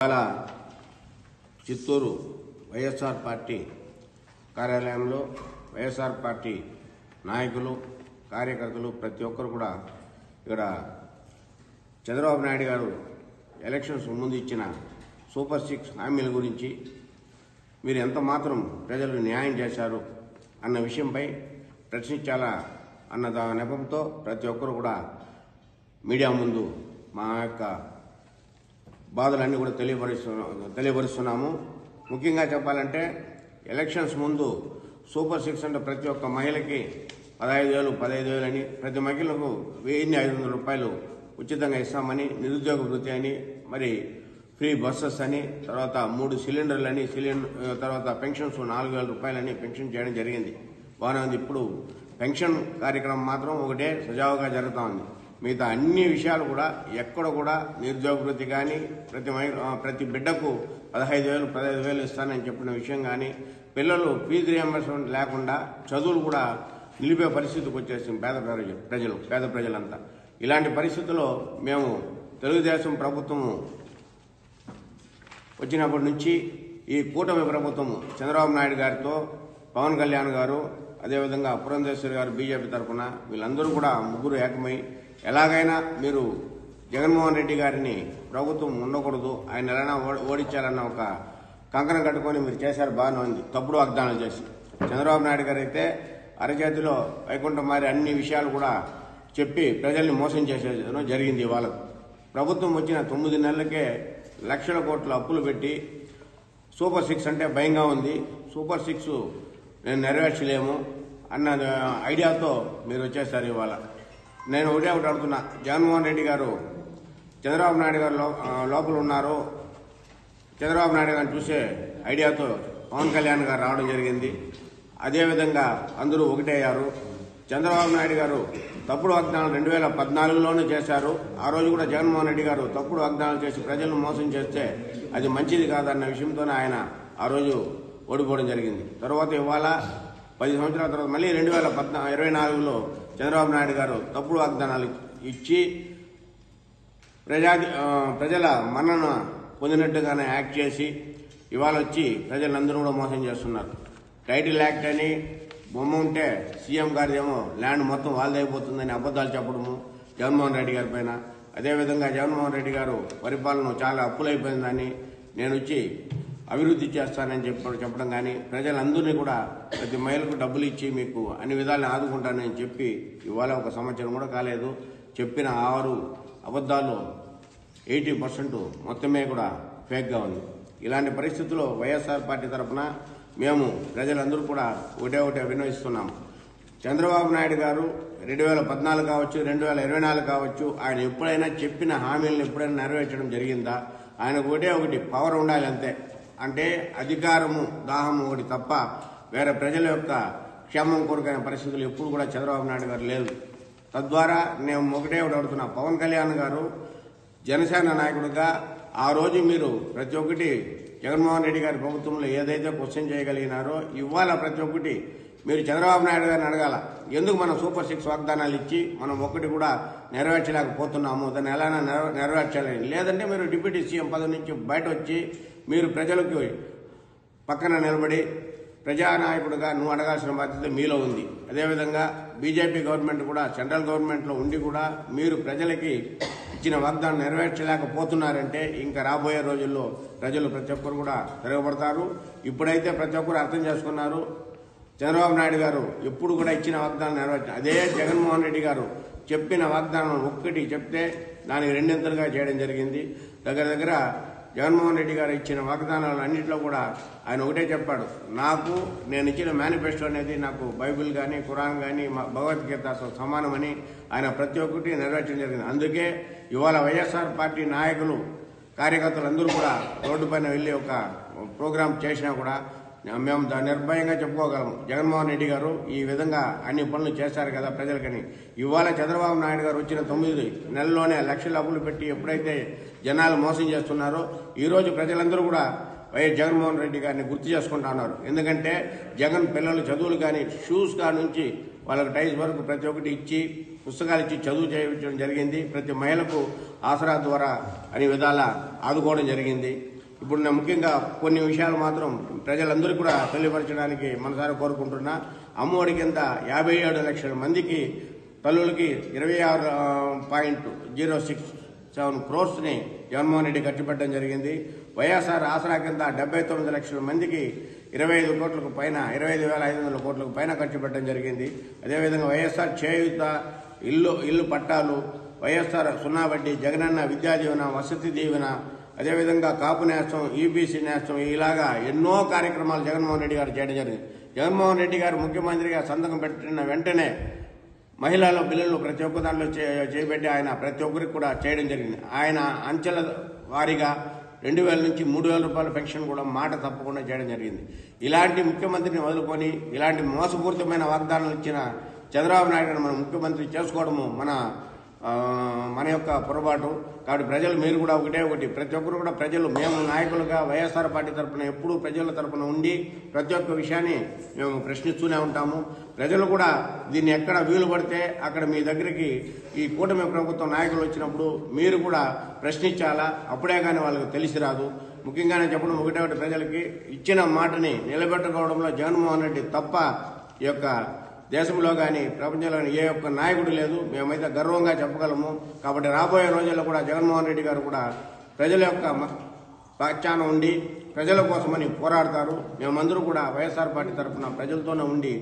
ఇవాళ చిత్తూరు వైఎస్ఆర్ పార్టీ కార్యాలయంలో వైఎస్ఆర్ పార్టీ నాయకులు కార్యకర్తలు ప్రతి ఒక్కరు కూడా ఇక్కడ చంద్రబాబు నాయుడు గారు ఎలక్షన్స్ ముందు ఇచ్చిన సూపర్ 6 హామీల గురించి మీరు ఎంత మాత్రం ప్రజలకు న్యాయం చేశారు అన్న విషయంపై ప్రశ్నించాలా అన్న నెపంతో ప్రతి ఒక్కరు కూడా మీడియా ముందు మా యొక్క బాధలన్నీ కూడా తెలియపరుస్తున్నాము. ముఖ్యంగా చెప్పాలంటే ఎలక్షన్స్ ముందు సూపర్ 6 అంటే ప్రతి ఒక్క మహిళకి 15,000 అని, ప్రతి మహిళకు 1,500 రూపాయలు ఉచితంగా ఇస్తామని, నిరుద్యోగ వృత్తి అని, మరి ఫ్రీ బస్సెస్ అని, తర్వాత 3 సిలిండర్లు అని, తర్వాత పెన్షన్స్ 4,000 రూపాయలని పెన్షన్ చేయడం జరిగింది. బాగానే ఉంది. ఇప్పుడు పెన్షన్ కార్యక్రమం మాత్రం ఒకటే సజావుగా జరుగుతూ ఉంది. మిగతా అన్ని విషయాలు కూడా ఎక్కడ కూడా నిరుద్యోగ వృత్తి కానీ, ప్రతి బిడ్డకు 15,000 ఇస్తానని చెప్పిన విషయం కానీ, పిల్లలు ఫీజు రియంబర్స్మెంట్ లేకుండా చదువులు కూడా నిలిపే పరిస్థితికి వచ్చేసింది పేద ప్రజలంతా. ఇలాంటి పరిస్థితుల్లో మేము తెలుగుదేశం ప్రభుత్వము వచ్చినప్పటి నుంచి ఈ కూటమి ప్రభుత్వము చంద్రబాబు నాయుడు గారితో, పవన్ కళ్యాణ్ గారు, అదేవిధంగా పురంధేశ్వరి గారు బీజేపీ తరఫున వీళ్ళందరూ కూడా ముగ్గురు ఏకమై ఎలాగైనా మీరు జగన్మోహన్ రెడ్డి గారిని ప్రభుత్వం ఉండకూడదు, ఆయన ఎలాగైనా ఓడించాలన్న ఒక కంకణం కట్టుకొని మీరు చేశారు. బాగానే ఉంది. తప్పుడు వాగ్దానాలు చేసి చంద్రబాబు నాయుడు గారు అయితే అరచేతిలో వైకుంఠం మారి అన్ని విషయాలు కూడా చెప్పి ప్రజల్ని మోసం చేసేయడం జరిగింది. ఇవాళ ప్రభుత్వం వచ్చిన 9 నెలలకే లక్షల కోట్ల అప్పులు పెట్టి సూపర్ 6 అంటే భయంగా ఉంది, సూపర్ 6 నేను నెరవేర్చలేము అన్న ఐడియాతో మీరు వచ్చేసారు. ఇవాళ నేను ఒకటి అడుగుతున్నా, జగన్మోహన్ రెడ్డి గారు చంద్రబాబు నాయుడు గారు లోపల ఉన్నారు, చంద్రబాబు నాయుడు గారిని చూసే ఐడియాతో పవన్ కళ్యాణ్ గారు రావడం జరిగింది. అదేవిధంగా అందరూ ఒకటయ్యారు. చంద్రబాబు నాయుడు గారు తప్పుడు వాగ్దానాలు 2014లోనే చేశారు. ఆ రోజు కూడా జగన్మోహన్ రెడ్డి గారు తప్పుడు వాగ్దానాలు చేసి ప్రజలను మోసం చేస్తే అది మంచిది కాదన్న విషయంతోనే ఆయన ఆ రోజు ఓడిపోవడం జరిగింది. తర్వాత ఇవాళ 10 సంవత్సరాల తర్వాత మళ్ళీ 2024లో చంద్రబాబు నాయుడు గారు తప్పుడు వాగ్దానాలు ఇచ్చి ప్రజల మన్నన పొందినట్టుగానే యాక్ట్ చేసి ఇవాళ వచ్చి ప్రజలందరూ కూడా మోసం చేస్తున్నారు. టైటిల్ యాక్ట్ అని బొమ్మ ఉంటే సీఎం గారిదేమో ల్యాండ్ మొత్తం వాళ్ళదైపోతుందని అబద్దాలు చెప్పడము జగన్మోహన్ రెడ్డి గారి పైన. అదేవిధంగా జగన్మోహన్ రెడ్డి గారు పరిపాలన చాలా అప్పులైపోయిందని నేను వచ్చి అభివృద్ధి చేస్తానని చెప్పడం కానీ, ప్రజలందరినీ కూడా ప్రతి మహిళకు డబ్బులు ఇచ్చి మీకు అన్ని విధాలను ఆదుకుంటానని చెప్పి ఇవాళ ఒక సంవత్సరం కూడా కాలేదు. చెప్పిన 6 అబద్దాలు 80% మొత్తమే కూడా ఫేక్గా ఉంది. ఇలాంటి పరిస్థితుల్లో వైఎస్ఆర్ పార్టీ తరఫున మేము ప్రజలందరూ కూడా ఒకటే విన్నవిస్తున్నాము. చంద్రబాబు నాయుడు గారు 2014 కావచ్చు, 2024 కావచ్చు, ఆయన ఎప్పుడైనా చెప్పిన హామీలను ఎప్పుడైనా నెరవేర్చడం జరిగిందా? ఆయనకు ఒకటి పవర్ ఉండాలి అంతే. అంటే అధికారము దాహము ఒకటి తప్ప వేరే ప్రజల యొక్క క్షేమం కోరికైన పరిస్థితులు ఎప్పుడు కూడా చంద్రబాబు నాయుడు గారు లేదు. తద్వారా నేను ఒకటి అడుగుతున్నా, పవన్ కళ్యాణ్ గారు జనసేన నాయకుడిగా ఆ రోజు మీరు ప్రతి ఒక్కటి జగన్మోహన్ రెడ్డి గారి ప్రభుత్వంలో ఏదైతే క్వశ్చన్ చేయగలిగినారో ఇవాళ ప్రతి ఒక్కటి మీరు చంద్రబాబు నాయుడు గారిని అడగాల. ఎందుకు మనం సూపర్ 6 వాగ్దానాలు ఇచ్చి మనం ఒకటి కూడా నెరవేర్చలేకపోతున్నాము, దాన్ని ఎలా నెరవేర్చాలి? లేదంటే మీరు డిప్యూటీ సీఎం పదవి నుంచి బయట వచ్చి మీరు ప్రజలకు పక్కన నిలబడి ప్రజానాయకుడిగా నువ్వు అడగాల్సిన బాధ్యత మీలో ఉంది. అదేవిధంగా బీజేపీ గవర్నమెంట్ కూడా సెంట్రల్ గవర్నమెంట్లో ఉండి కూడా మీరు ప్రజలకి ఇచ్చిన వాగ్దానం నెరవేర్చలేకపోతున్నారంటే ఇంకా రాబోయే రోజుల్లో ప్రజలు ప్రతి ఒక్కరు కూడా తిరగబడతారు. ఇప్పుడైతే ప్రతి ఒక్కరు అర్థం చేసుకున్నారు. చంద్రబాబు నాయుడు గారు ఎప్పుడు కూడా ఇచ్చిన వాగ్దానం నెరవేర్చారు. అదే జగన్మోహన్ రెడ్డి గారు చెప్పిన వాగ్దానం ఒక్కటి చెప్తే దానికి 2 ఇంతలుగా చేయడం జరిగింది. దగ్గర జగన్మోహన్ రెడ్డి గారు ఇచ్చిన వాగ్దానాలు అన్నింటిలో కూడా ఆయన ఒకటే చెప్పాడు, నేను ఇచ్చిన మేనిఫెస్టో అనేది నాకు బైబిల్ కానీ, ఖురాన్ కానీ, భగవద్గీత సమానమని ఆయన ప్రతి ఒక్కటి నెరవేర్చడం జరిగింది. అందుకే ఇవాళ వైఎస్ఆర్ పార్టీ నాయకులు కార్యకర్తలు అందరూ కూడా రోడ్డు పైన వెళ్ళి ఒక ప్రోగ్రాం చేసినా కూడా మేము నిర్భయంగా చెప్పుకోగలము, జగన్మోహన్ రెడ్డి గారు ఈ విధంగా అన్ని పనులు చేశారు కదా ప్రజలకని. ఇవాళ చంద్రబాబు నాయుడు గారు వచ్చిన 9 నెలల్లోనే లక్షల అప్పులు పెట్టి ఎప్పుడైతే జనాలు మోసం చేస్తున్నారో ఈరోజు ప్రజలందరూ కూడా వైఎస్ జగన్మోహన్ రెడ్డి గారిని గుర్తు చేసుకుంటా ఉన్నారు. ఎందుకంటే జగన్ పిల్లల చదువులు కానీ, షూస్ కా నుంచి వాళ్ళకి టైల్స్ వరకు ప్రతి ఒక్కటి ఇచ్చి పుస్తకాలు ఇచ్చి చదువు చేయించడం జరిగింది. ప్రతి మహిళకు ఆసరా ద్వారా అన్ని విధాల ఆదుకోవడం జరిగింది. ఇప్పుడు నేను ముఖ్యంగా కొన్ని విషయాలు మాత్రం ప్రజలందరూ కూడా తెలియపరచడానికి మనసారా కోరుకుంటున్నా. అమ్మఒడి కింద 57 లక్షల మందికి తల్లులకి 26.067 crores-ని జగన్మోహన్ రెడ్డి ఖర్చు పెట్టడం జరిగింది. వైఎస్ఆర్ ఆసరా కింద 79 లక్షల మందికి 25 కోట్లకు పైన 25,500 కోట్లకు పైన ఖర్చు పెట్టడం జరిగింది. అదేవిధంగా వైఎస్ఆర్ చేయూత, ఇల్లు పట్టాలు, వైఎస్ఆర్ 0 వడ్డీ, జగనన్న విద్యా దీవెన, వసతి దీవెన, అదేవిధంగా కాపు నేస్తం, ఈబీసీ నేస్తం, ఇలాగా ఎన్నో కార్యక్రమాలు జగన్మోహన్ రెడ్డి గారు చేయడం జరిగింది. జగన్మోహన్ రెడ్డి గారు ముఖ్యమంత్రిగా సంతకం పెట్టిన వెంటనే మహిళల బిల్లులు ప్రతి ఒక్క దాంట్లో చేపెట్టి ఆయన ప్రతి ఒక్కరికి కూడా చేయడం జరిగింది. ఆయన అంచెల వారీగా 2,000 నుంచి 3,000 రూపాయల పెన్షన్ కూడా మాట తప్పకుండా చేయడం జరిగింది. ఇలాంటి ముఖ్యమంత్రిని వదులుకొని ఇలాంటి మోసపూరితమైన వాగ్దానాలు ఇచ్చిన చంద్రబాబు నాయుడు గారు మన ముఖ్యమంత్రి చేసుకోవడము మన యొక్క పొరపాటు. కాబట్టి ప్రజలు మీరు కూడా ఒకటి ప్రతి ఒక్కరు కూడా ప్రజలు మేము నాయకులుగా వైఎస్ఆర్ పార్టీ తరఫున ఎప్పుడూ ప్రజల తరఫున ఉండి ప్రతి ఒక్క విషయాన్ని మేము ప్రశ్నిస్తూనే ఉంటాము. ప్రజలు కూడా దీన్ని ఎక్కడ వీలు పడితే అక్కడ మీ దగ్గరికి ఈ కూటమి ప్రభుత్వం నాయకులు వచ్చినప్పుడు మీరు కూడా ప్రశ్నించాలా, అప్పుడే కానీ వాళ్ళకి తెలిసి రాదు. ముఖ్యంగా నేను చెప్పడం ఒకటి ప్రజలకి ఇచ్చిన మాటని నిలబెట్టుకోవడంలో జగన్మోహన్ రెడ్డి తప్ప ఈ యొక్క దేశంలో కానీ ప్రపంచంలో కానీ ఏ ఒక్క నాయకుడు లేదు. మేమైతే గర్వంగా చెప్పగలము. కాబట్టి రాబోయే రోజుల్లో కూడా జగన్మోహన్ రెడ్డి గారు కూడా ప్రజల యొక్క పక్షాన ఉండి ప్రజల కోసమని పోరాడతారు. మేమందరూ కూడా వైఎస్ఆర్ పార్టీ తరఫున ప్రజలతోనే ఉండి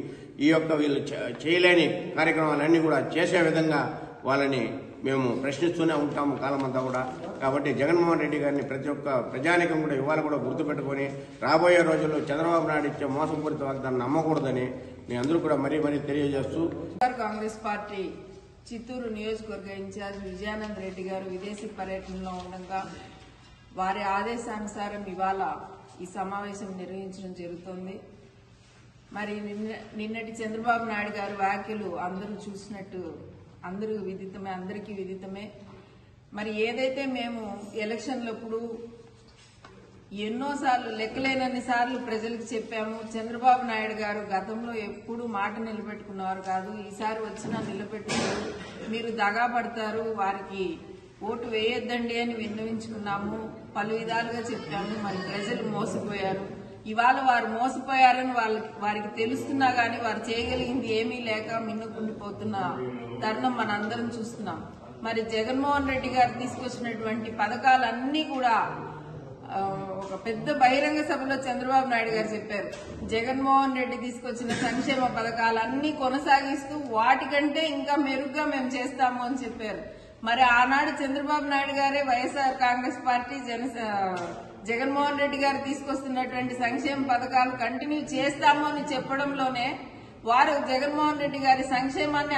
ఈ యొక్క వీళ్ళు చేయలేని కార్యక్రమాలన్నీ కూడా చేసే విధంగా వాళ్ళని మేము ప్రశ్నిస్తూనే ఉంటాము కాలమంతా కూడా. కాబట్టి జగన్మోహన్ రెడ్డి గారిని ప్రతి ఒక్క ప్రజానికం కూడా ఇవాళ కూడా గుర్తుపెట్టుకొని రాబోయే రోజుల్లో చంద్రబాబు నాయుడు ఇచ్చే మోసపూరిత వాగ్దాన్ని నమ్మకూడదని మీ అందరూ కూడా మరీ తెలియజేస్తూ, కాంగ్రెస్ పార్టీ చిత్తూరు నియోజకవర్గ ఇన్ఛార్జ్ విజయానంద్ రెడ్డి గారు విదేశీ పర్యటనలో ఉండగా వారి ఆదేశానుసారం ఇవాళ ఈ సమావేశం నిర్వహించడం జరుగుతోంది. మరి నిన్నటి చంద్రబాబు నాయుడు గారి వ్యాఖ్యలు అందరూ చూసినట్టు అందరికీ విదితమే. మరి ఏదైతే మేము ఎలక్షన్లప్పుడు ఎన్నోసార్లు లెక్కలేనన్ని సార్లు ప్రజలకు చెప్పాము, చంద్రబాబు నాయుడు గారు గతంలో ఎప్పుడు మాట నిలబెట్టుకున్నవారు కాదు, ఈసారి వచ్చినా నిలబెట్టుకోరు, మీరు దగా పడతారు, వారికి ఓటు వేయొద్దండి అని విన్నవించుకున్నాము, పలు విధాలుగా చెప్పాము. మరి ప్రజలు మోసపోయారు. ఇవాళ వారు మోసపోయారని వారికి తెలుస్తున్నా గానీ వారు చేయగలిగింది ఏమీ లేక మిన్నుకుండిపోతున్న తరుణం మనందరం చూస్తున్నాం. మరి జగన్మోహన్ రెడ్డి గారు తీసుకొచ్చినటువంటి పథకాలన్నీ కూడా ఒక పెద్ద బహిరంగ సభలో చంద్రబాబు నాయుడు గారు చెప్పారు, జగన్మోహన్ రెడ్డి తీసుకొచ్చిన సంక్షేమ పథకాలన్నీ కొనసాగిస్తూ వాటికంటే ఇంకా మెరుగ్గా మేము చేస్తాము అని చెప్పారు. మరి ఆనాడు చంద్రబాబు నాయుడు గారే వైఎస్ఆర్ కాంగ్రెస్ పార్టీ జగన్మోహన్ రెడ్డి గారు తీసుకొస్తున్నటువంటి సంక్షేమ పథకాలు కంటిన్యూ చేస్తాము అని చెప్పడంలోనే వారు జగన్మోహన్ రెడ్డి గారి సంక్షేమాన్ని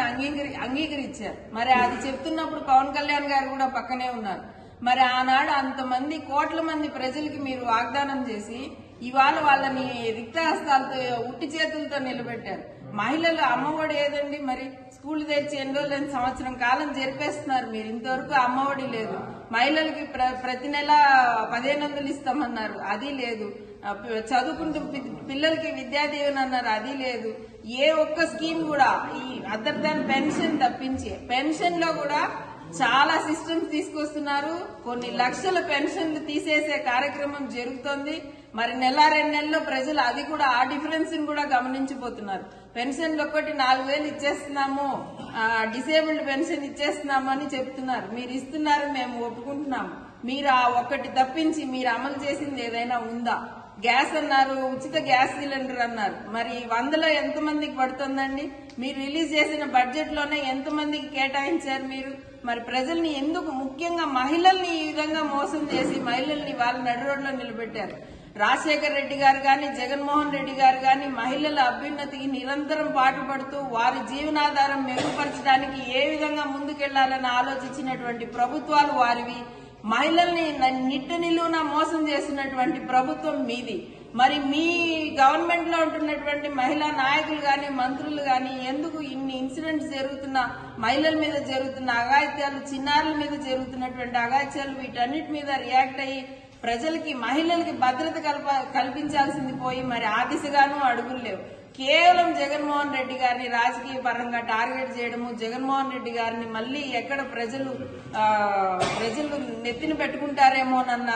అంగీకరించారు. మరి అది చెప్తున్నప్పుడు పవన్ కళ్యాణ్ గారు కూడా పక్కనే ఉన్నారు. మరి ఆనాడు అంతమంది కోట్ల మంది ప్రజలకి మీరు వాగ్దానం చేసి ఇవాళ వాళ్ళని రిక్తహస్తాలతో ఉట్టి చేతులతో నిలబెట్టారు. మహిళలు అమ్మఒడి ఏదండి, మరి స్కూల్ తెరిచి ఎన్ని రోజులు సంవత్సరం కాలం జరిపేస్తున్నారు మీరు, ఇంతవరకు అమ్మఒడి లేదు. మహిళలకి ప్రతి నెల 1,500 ఇస్తామన్నారు, అది లేదు. చదువుకుంటూ పిల్లలకి విద్యా దీవెన అన్నారు, అది లేదు. ఏ ఒక్క స్కీమ్ కూడా ఈ అదర్ దాన్ పెన్షన్ తప్పించి, పెన్షన్ లో కూడా చాలా సిస్టమ్స్ తీసుకొస్తున్నారు. కొన్ని లక్షల పెన్షన్లు తీసేసే కార్యక్రమం జరుగుతోంది. మరి నెల 2 నెలల్లో ప్రజలు అది కూడా ఆ డిఫరెన్స్ కూడా గమనించిపోతున్నారు. పెన్షన్లు ఒక్కటి 4,000 ఇచ్చేస్తున్నాము, డిసేబుల్డ్ పెన్షన్ ఇచ్చేస్తున్నాము అని చెప్తున్నారు. మీరు ఇస్తున్నారు, మేము ఒప్పుకుంటున్నాము. మీరు ఆ ఒక్కటి తప్పించి మీరు అమలు చేసింది ఏదైనా ఉందా? గ్యాస్ అన్నారు, ఉచిత గ్యాస్ సిలిండర్ అన్నారు, మరి 100లో ఎంతమందికి పడుతుందండి? మీరు రిలీజ్ చేసిన బడ్జెట్ లోనే ఎంతమందికి కేటాయించారు మీరు? మరి ప్రజల్ని ఎందుకు, ముఖ్యంగా మహిళల్ని ఈ విధంగా మోసం చేసి మహిళల్ని వాళ్ళ నడి రోడ్లో నిలబెట్టారు? రాజశేఖర రెడ్డి గారు గాని జగన్మోహన్ రెడ్డి గారు గాని మహిళల అభ్యున్నతికి నిరంతరం పాటుపడుతూ వారి జీవనాధారం మెరుగుపరచడానికి ఏ విధంగా ముందుకెళ్లాలని ఆలోచించినటువంటి ప్రభుత్వాలు వారివి. మహిళల్ని నిట్ట నిలువున మోసం చేస్తున్నటువంటి ప్రభుత్వం మీది. మరి మీ గవర్నమెంట్ లో ఉంటున్నటువంటి మహిళా నాయకులు గాని మంత్రులు గాని ఎందుకు ఇన్ని ఇన్సిడెంట్స్ జరుగుతున్న, మహిళల మీద జరుగుతున్న అఘాయిత్యాలు, చిన్నారుల మీద జరుగుతున్నటువంటి అఘాయిత్యాలు, వీటన్నిటి మీద రియాక్ట్ అయ్యి ప్రజలకి మహిళలకి భద్రత కల్పించాల్సింది పోయి మరి ఆ దిశగానూ అడుగులు లేవు. కేవలం జగన్మోహన్ రెడ్డి గారిని రాజకీయ పరంగా టార్గెట్ చేయడము, జగన్మోహన్ రెడ్డి గారిని మళ్ళీ ఎక్కడ ప్రజలు నెత్తిన పెట్టుకుంటారేమోనన్న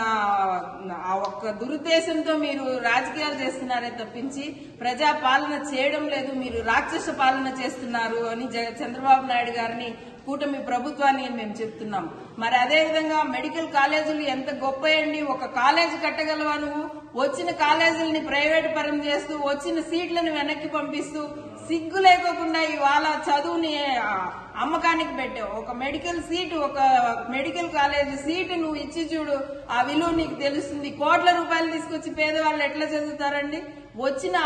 ఆ ఒక్క దురుద్దేశంతో మీరు రాజకీయాలు చేస్తున్నారే తప్పించి ప్రజా పాలన చేయడం లేదు. మీరు రాక్షస పాలన చేస్తున్నారు అని చంద్రబాబు నాయుడు గారిని, కూటమి ప్రభుత్వాన్ని మేము చెప్తున్నాం. మరి అదేవిధంగా మెడికల్ కాలేజీలు ఎంత గొప్పయండి. ఒక కాలేజీ కట్టగలవా నువ్వు? వచ్చిన కాలేజీలని ప్రైవేట్ పరం చేస్తూ, వచ్చిన సీట్లను వెనక్కి పంపిస్తూ, సిగ్గు లేకోకుండా ఇవాళ చదువుని అమ్మకానికి పెట్టావు. ఒక మెడికల్ సీటు, ఒక మెడికల్ కాలేజ్ సీటు నువ్వు ఇచ్చి చూడు, ఆ విలువ నీకు తెలుస్తుంది. కోట్ల రూపాయలు తీసుకొచ్చి పేదవాళ్ళు ఎట్లా చదువుతారండి? వచ్చిన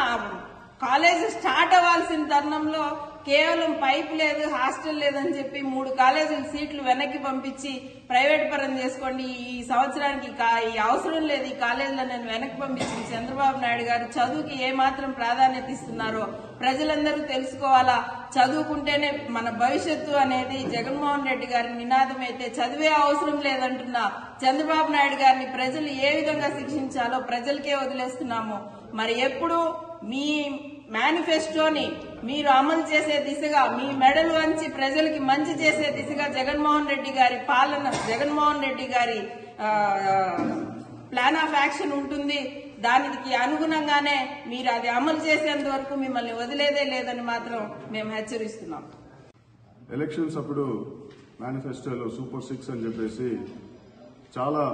కాలేజ్ స్టార్ట్ అవ్వాల్సిన తరుణంలో కేవలం పైప్ లేదు, హాస్టల్ లేదని చెప్పి 3 కాలేజీల సీట్లు వెనక్కి పంపించి ప్రైవేట్ పరం చేసుకోండి, ఈ సంవత్సరానికి ఈ అవసరం లేదు ఈ కాలేజీలో నేను వెనక్కి పంపించింది చంద్రబాబు నాయుడు గారు చదువుకి ఏమాత్రం ప్రాధాన్యత ఇస్తున్నారో ప్రజలందరూ తెలుసుకోవాలా. చదువుకుంటేనే మన భవిష్యత్తు అనేది జగన్మోహన్ రెడ్డి గారి నినాదం అయితే, చదివే అవసరం లేదంటున్న చంద్రబాబు నాయుడు గారిని ప్రజలు ఏ విధంగా శిక్షించాలో ప్రజలకే వదిలేస్తున్నాము. మరి ఎప్పుడు మీ మేనిఫెస్టోని మీరు అమలు చేసే దిశగా, మీ మెడలు వంచి ప్రజలకి మంచి చేసే దిశగా జగన్మోహన్ రెడ్డి గారి పాలన, జగన్మోహన్ రెడ్డి గారి ప్లాన్ ఆఫ్ యాక్షన్ ఉంటుంది. దానికి అనుగుణంగానే మీరు అది అమలు చేసేంత వరకు మిమ్మల్ని వదిలేదే లేదని మాత్రం మేము హెచ్చరిస్తున్నాం. ఎలక్షన్స్ అప్పుడు మేనిఫెస్టోలో సూపర్ 6 అని చెప్పేసి చాలా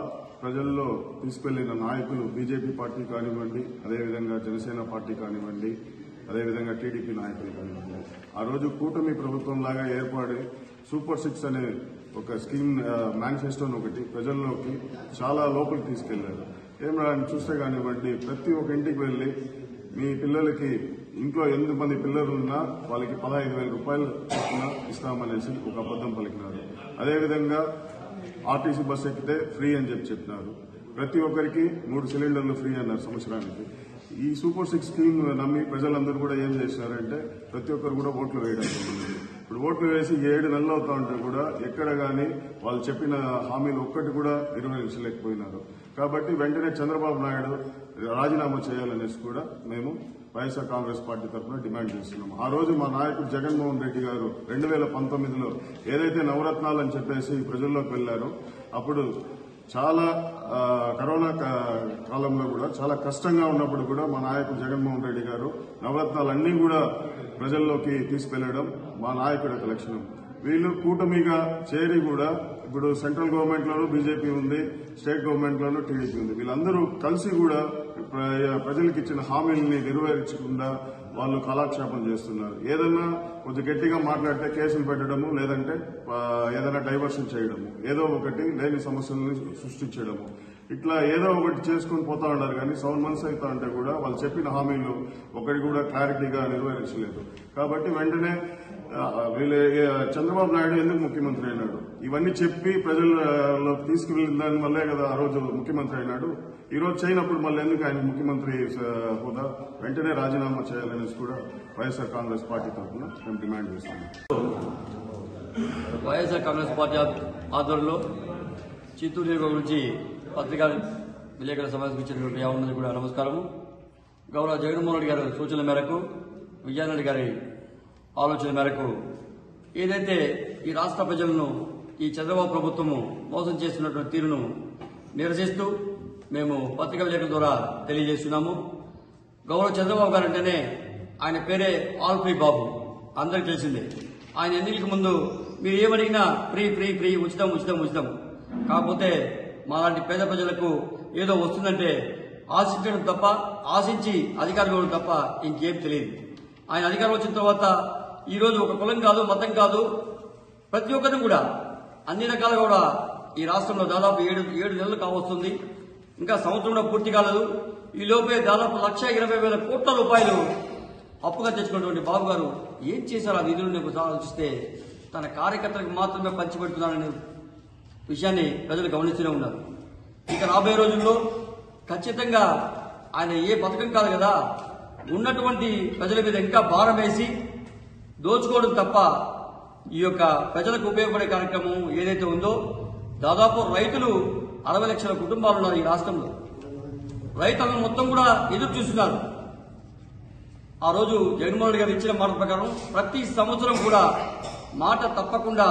ప్రజల్లో తీసుకెళ్లిన నాయకులు బీజేపీ పార్టీ కానివ్వండి, అదేవిధంగా జనసేన పార్టీ కానివ్వండి, అదేవిధంగా టీడీపీ నాయకులు కానివ్వండి, ఆ రోజు కూటమి ప్రభుత్వం లాగా ఏర్పడి సూపర్ 6 అనే ఒక స్కీమ్ మేనిఫెస్టోని ఒకటి ప్రజల్లోకి చాలా లోపలికి తీసుకెళ్లారు. ఏమని చూస్తే కానివ్వండి, ప్రతి ఒక్క ఇంటికి వెళ్లి మీ పిల్లలకి ఇంట్లో 8 మంది పిల్లలు ఉన్నా వాళ్ళకి 15,000 రూపాయలు ఇస్తామనేసి ఒక అబద్దం పలికినారు. అదేవిధంగా ఆర్టీసీ బస్ ఎక్కితే ఫ్రీ అని చెప్పినారు. ప్రతి ఒక్కరికి 3 సిలిండర్లు ఫ్రీ అన్నారు సంవత్సరానికి. ఈ సూపర్ 6 స్కీమ్ నమ్మి ప్రజలందరూ కూడా ఏం చేశారంటే ప్రతి ఒక్కరు కూడా ఓట్లు వేయడం జరిగింది. ఇప్పుడు ఓట్లు వేసి 7 నెలలు అవుతా ఉంటే కూడా ఎక్కడ గానీ వాళ్ళు చెప్పిన హామీలు ఒక్కటి కూడా నెరవేర్చలేకపోయినారు. కాబట్టి వెంటనే చంద్రబాబు నాయుడు రాజీనామా చేయాలనేసి కూడా మేము వైఎస్ఆర్ కాంగ్రెస్ పార్టీ తరఫున డిమాండ్ చేస్తున్నాం. ఆ రోజు మా నాయకుడు జగన్మోహన్ రెడ్డి గారు 2019లో ఏదైతే నవరత్నాలు అని చెప్పేసి ప్రజల్లోకి వెళ్లారో అప్పుడు చాలా కరోనా కాలంలో కూడా చాలా కష్టంగా ఉన్నప్పుడు కూడా మా నాయకుడు జగన్మోహన్ రెడ్డి గారు నవరత్నాలన్నీ కూడా ప్రజల్లోకి తీసుకెళ్లడం మా నాయకుడి యొక్క లక్షణం. వీళ్ళు కూటమిగా చేరి కూడా ఇప్పుడు సెంట్రల్ గవర్నమెంట్ లోనూ బీజేపీ ఉంది, స్టేట్ గవర్నమెంట్ లోనూ టీడీపీ ఉంది. వీళ్ళందరూ కలిసి కూడా ప్రజలకు ఇచ్చిన హామీలని నెరవేర్చకుండా వాళ్ళు కాలక్షేపం చేస్తున్నారు. ఏదన్నా కొంచెం గట్టిగా మాట్లాడితే కేసులు పెట్టడము, లేదంటే ఏదైనా డైవర్షన్ చేయడము, ఏదో ఒకటి లేని సమస్యలను సృష్టించడము, ఇట్లా ఏదో ఒకటి చేసుకుని పోతా ఉన్నారు. కానీ 7 months అవుతా ఉంటే కూడా వాళ్ళు చెప్పిన హామీలు ఒకటి కూడా క్లారిటీగా నెరవేర్చలేదు. కాబట్టి వెంటనే వీళ్ళు చంద్రబాబు నాయుడు ఎందుకు ముఖ్యమంత్రి అయినాడు? ఇవన్నీ చెప్పి ప్రజల్లో తీసుకువెళ్ళిన దాని వల్లే కదా ఆ రోజు ముఖ్యమంత్రి అయినాడు. ఈ రోజు చేయనప్పుడు మళ్ళీ ఎందుకు ఆయన ముఖ్యమంత్రి హోదా? వెంటనే రాజీనామా చేయాలనేసి కూడా వైఎస్ఆర్ కాంగ్రెస్ పార్టీ తరఫున మేము డిమాండ్ చేస్తున్నాం. వైఎస్ఆర్ కాంగ్రెస్ పార్టీ ఆధ్వర్యంలో చిత్తూరు నియోజకవర్గం నుంచి పత్రికా విలేకరుల సమావేశం ఇచ్చినటువంటి యావన్నది కూడా నమస్కారము. గౌరవ జగన్మోహన్ రెడ్డి గారి సూచనల మేరకు, విజయారెడ్డి గారి ఆలోచన మేరకు ఏదైతే ఈ రాష్ట్ర ప్రజలను ఈ చంద్రబాబు ప్రభుత్వము మోసం చేస్తున్నటువంటి తీరును నిరసిస్తూ మేము పత్రికా విలేకరుల ద్వారా తెలియజేస్తున్నాము. గౌరవ చంద్రబాబు గారు అంటేనే ఆయన పేరే ఆల్ ఫ్రీ బాబు, అందరికి తెలిసిందే. ఆయన ఎన్నికలకు ముందు మీరు ఏమడిగినా ఫ్రీ ఫ్రీ ఫ్రీ, ఉచితం ఉచితం ఉచితం. కాకపోతే మాలాంటి పేద ప్రజలకు ఏదో వస్తుందంటే ఆశించడం తప్ప, ఆశించి అధికారం ఇవ్వడం తప్ప ఇంకేం తెలియదు. ఆయన అధికారం వచ్చిన తర్వాత ఈ రోజు ఒక కులం కాదు, మతం కాదు, ప్రతి ఒక్కరిని కూడా అన్ని రకాలుగా కూడా ఈ రాష్ట్రంలో దాదాపు 7 నెలలు కావస్తుంది. ఇంకా సంవత్సరం కూడా పూర్తి కాలేదు. ఈ లోపే దాదాపు 1,20,000 కోట్ల రూపాయలు అప్పుగా తెచ్చుకున్నటువంటి బాబు గారు ఏం చేశారు ఆ నిధులను ఆలోచిస్తే తన కార్యకర్తలకు మాత్రమే పంచిపెడుతున్నారనే విషయాన్ని ప్రజలు గమనిస్తూనే ఉన్నారు. ఇక రాబోయే రోజుల్లో ఖచ్చితంగా ఆయన ఏ పథకం కాదు కదా, ఉన్నటువంటి ప్రజల మీద ఇంకా భారం వేసి దోచుకోవడం తప్ప ఈ యొక్క ప్రజలకు ఉపయోగపడే కార్యక్రమం ఏదైతే ఉందో, దాదాపు రైతులు 60 లక్షల కుటుంబాలు ఉన్నారు ఈ రాష్ట్రంలో. రైతులను మొత్తం కూడా ఎదురు చూస్తున్నారు. ఆ రోజు జగన్మోహన్ రెడ్డి గారు ఇచ్చిన మాట ప్రకారం ప్రతి సంవత్సరం కూడా మాట తప్పకుండా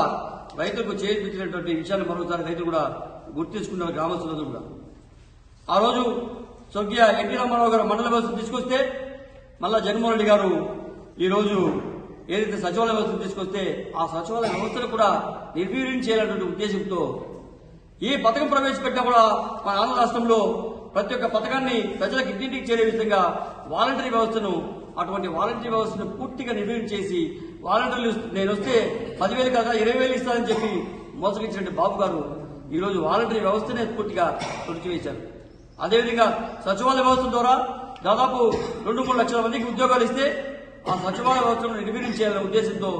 రైతులకు చేర్పించినటువంటి విషయాన్ని మరొకసారి రైతులు కూడా గుర్తించుకున్నారు, గ్రామస్తులందరూ కూడా. ఆ రోజు స్వర్గీయ ఎన్టీ రామారావు గారు మండల వ్యవస్థను తీసుకొస్తే మళ్ళా జగన్మోహన్ రెడ్డి గారు ఈ రోజు ఏదైతే సచివాలయ వ్యవస్థను తీసుకొస్తే ఆ సచివాలయ వ్యవస్థను కూడా నిర్వీర్యం చేయాలన్నటువంటి ఉద్దేశంతో ఏ పథకం ప్రవేశపెట్టినా కూడా మన ఆంధ్ర రాష్ట్రంలో ప్రతి ఒక్క పథకాన్ని ప్రజలకు ఇంటింటికి చేరే విధంగా వాలంటరీ వ్యవస్థను అటువంటి వాలంటరీ వ్యవస్థను పూర్తిగా నిర్వీర్యం చేసి వాలంటీర్లు నేను వస్తే 10,000 కాక 20,000 ఇస్తానని చెప్పి మోసగించినట్టు బాబు గారు ఈ రోజు వాలంటరీ వ్యవస్థనే పూర్తిగా తుడిచివేశారు. అదేవిధంగా సచివాలయ వ్యవస్థ ద్వారా దాదాపు 2-3 లక్షల మందికి ఉద్యోగాలు ఇస్తే ఆ సచివాలయ వ్యవస్థను నిర్వీర్యం చేయాలనే ఉద్దేశంతో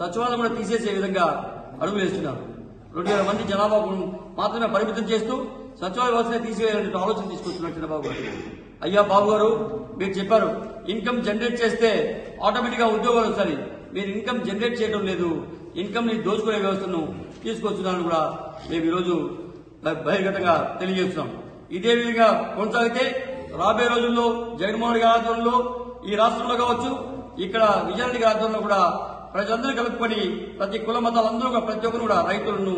సచివాలయం కూడా తీసేసే విధంగా అడుగులు వేస్తున్నారు. 2,000 మంది జనాభాకు మాత్రమే పరిమితం చేస్తూ సచివాలయ వ్యవస్థనే తీసివేయాలనే ఆలోచన తీసుకొస్తున్నారు చంద్రబాబు గారు. అయ్యా బాబు గారు, మీరు చెప్పారు ఇన్కమ్ జనరేట్ చేస్తే ఆటోమేటిక్ గా ఉద్యోగాలు వస్తాయి. మీరు ఇన్కమ్ జనరేట్ చేయడం లేదు, ఇన్కమ్ ని దోచుకునే వ్యవస్థను తీసుకొస్తున్నారని కూడా మేము ఈరోజు బహిర్గతంగా తెలియజేస్తున్నాం. ఇదే విధంగా కొనసాగితే రాబోయే రోజుల్లో జగన్మోహన్ రెడ్డి గారి ఆధ్వర్యంలో ఈ రాష్ట్రంలో కావచ్చు, ఇక్కడ విజయరెడ్డి గారి ఆధ్వర్యంలో కూడా ప్రజలందరూ కలుపుకొని ప్రతి కుల మతాలందరూ ప్రతి ఒక్కరు కూడా రైతులను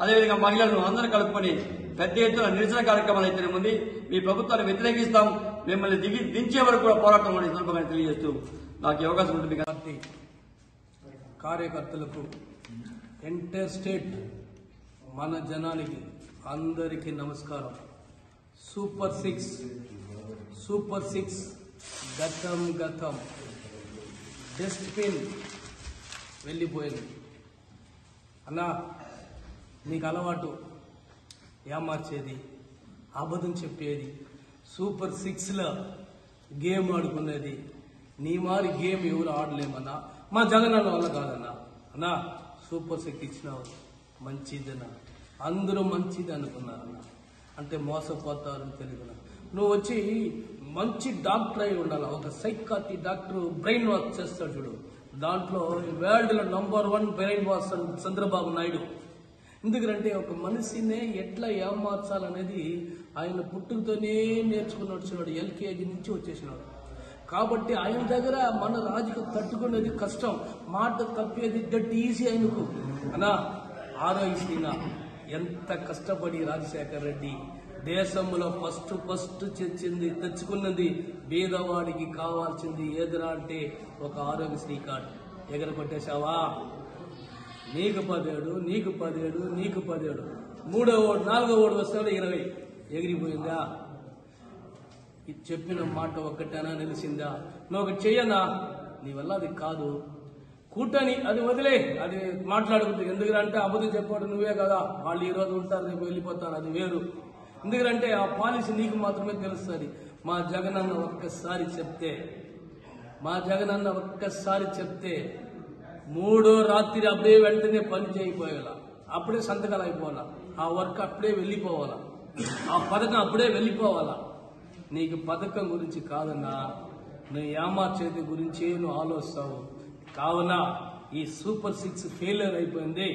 అదేవిధంగా మహిళలను అందరూ కలుపుకొని పెద్ద ఎత్తున నిరసన కార్యక్రమాలు అయితేనే ఉంది. మీ ప్రభుత్వాన్ని వ్యతిరేకిస్తాం, మిమ్మల్ని దించే వరకు కూడా పోరాటం అనే సందర్భంగా తెలియజేస్తూ నాకు అవకాశం ఉంటుంది. పార్టీ కార్యకర్తలకు ఎంటైర్ స్టేట్ మన జనానికి అందరికీ నమస్కారం. సూపర్ సిక్స్ గతం డస్ట్బిన్ వెళ్ళిపోయింది. అన్నా, నీకు అలవాటు ఏమార్చేది, అబద్ధం చెప్పేది, సూపర్ 6లో గేమ్ ఆడుకునేది. నీ మారి గేమ్ ఎవరు ఆడలేమన్నా, మా జగన్ అన్న వల్ల కాదన్నా. అన్నా, సూపర్ 6 ఇచ్చినావు, మంచిదన్నా, అందరూ మంచిది అనుకున్నారన్నా. అంటే మోసపోతారని తెలియదు. నువ్వు వచ్చి మంచి డాక్టర్ అయి ఉండాలి. ఒక సైకాట్రీ డాక్టర్ బ్రెయిన్ వాష్ చేస్తాడు చూడు, దాంట్లో వరల్డ్ లో #1 బ్రెయిన్ వాష్ చంద్రబాబు నాయుడు. ఎందుకంటే ఒక మనిషినే ఎట్లా ఏమార్చాలనేది ఆయన పుట్టుకతోనే నేర్చుకుని వచ్చినాడు, LKG నుంచి వచ్చేసినాడు. కాబట్టి ఆయన దగ్గర మన రాజుకు తట్టుకునేది కష్టం, మాట తప్పేది డట్ ఈజీ ఆయనకు. అనా ఆరోగ్యశ్రీనా ఎంత కష్టపడి రాజశేఖర్ రెడ్డి దేశంలో ఫస్ట్ తెచ్చుకున్నది బీదవాడికి కావాల్సింది ఏదిరా అంటే ఒక ఆరోగ్యశ్రీ కార్డు. ఎగరగొట్టేశావా? నీకు 17 మూడో ఓడు 4వ ఓడు వస్తాడు 20 ఎగిరిపోయిందా? చెప్పిన మాట ఒక్కటైనా నిలిచిందా? నువ్వు ఒకటి చెయ్యనా? నీ వల్ల అది కాదు. కూటని అది వదిలే, అది మాట్లాడుకుంటుంది. ఎందుకంటే అబద్ధం చెప్పాడు నువ్వే కదా, వాళ్ళు ఈ రోజు ఉంటారు రేపు వెళ్ళిపోతారు, అది వేరు. ఎందుకంటే ఆ పాలసీ నీకు మాత్రమే తెలుస్తుంది. మా జగనన్న ఒక్కసారి చెప్తే 3వ రాత్రి అప్పుడే వెంటనే పని చేయకపోయేలా, అప్పుడే సంతకాలు అయిపోవాలా, ఆ వర్క్ అప్పుడే వెళ్ళిపోవాలా, ఆ పథకం అప్పుడే వెళ్ళిపోవాలా. నీకు పథకం గురించి కాదన్నా, నువ్వు ఏమార్చేది గురించి నువ్వు ఆలోచిస్తావు. కావున ఈ సూపర్ 6 ఫెయిలియర్ అయిపోయింది.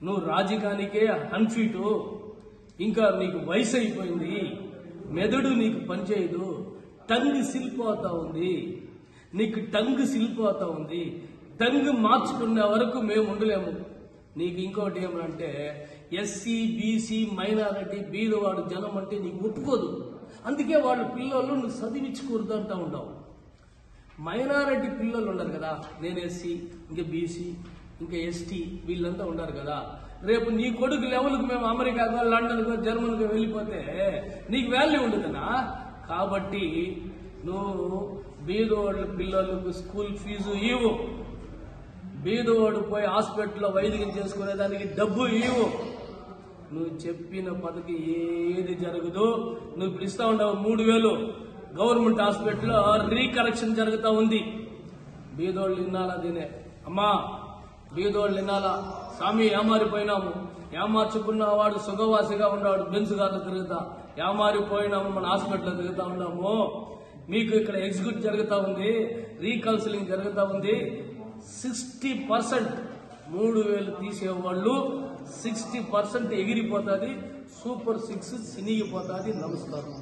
నువ్వు రాజకీయానికే అన్ఫిట్, ఇంకా నీకు వయసు అయిపోయింది, మెదడు నీకు పనిచేయదు, టంగ్ సిల్పోతా ఉంది, నీకు టంగ్ సిల్పోతా ఉంది. టంగ్ మార్చుకునే వరకు మేము ఉండలేము. నీకు ఇంకోటి ఏమంటే ఎస్సీ బీసీ మైనారిటీ బీదవాడు జనం అంటే నీకు ఒప్పుకోదు. అందుకే వాళ్ళ పిల్లలు నువ్వు చదివించకూడదు అంటా ఉండవు. మైనారిటీ పిల్లలు ఉన్నారు కదా, నేను ఎస్సీ, ఇంకా బీసీ, ఇంకా ఎస్టీ, వీళ్ళంతా ఉన్నారు కదా. రేపు నీ కొడుకు లెవెల్కి మేము అమెరికాకో లండన్కో జర్మన్కో వెళ్ళిపోతే నీకు వాల్యూ ఉండదనా? కాబట్టి నువ్వు బీదవాళ్ళ పిల్లలకు స్కూల్ ఫీజు ఇవ్వు, బీదవాడు పోయి హాస్పిటల్లో వైద్యం చేసుకునేదానికి డబ్బు ఇవ్వు. నువ్వు చెప్పిన పదకి ఏది జరగదు. నువ్వు ఇప్పుడు ఇస్తా ఉండవు 3,000 గవర్నమెంట్ హాస్పిటల్లో రీకరెక్షన్ జరుగుతూ ఉంది. బీదోళ్ళు వినాలా దీనే? అమ్మా బీదోళ్ళు వినాలా? స్వామి ఏమారిపోయినాము, ఏమార్చుకున్న వాడు సుఖవాసిగా ఉన్నాడు, బెంచ్ గారు తిరుగుతా ఏమారిపోయినాము, మన హాస్పిటల్లో తిరుగుతా ఉన్నాము. మీకు ఇక్కడ ఎగ్జిక్యూట్ జరుగుతూ ఉంది, రీకౌన్సిలింగ్ జరుగుతూ ఉంది. 60% 3,000 తీసేవాళ్ళు 60% ఎగిరిపోతుంది. సూపర్ 6 సినిగిపోతుంది. నమస్కారం.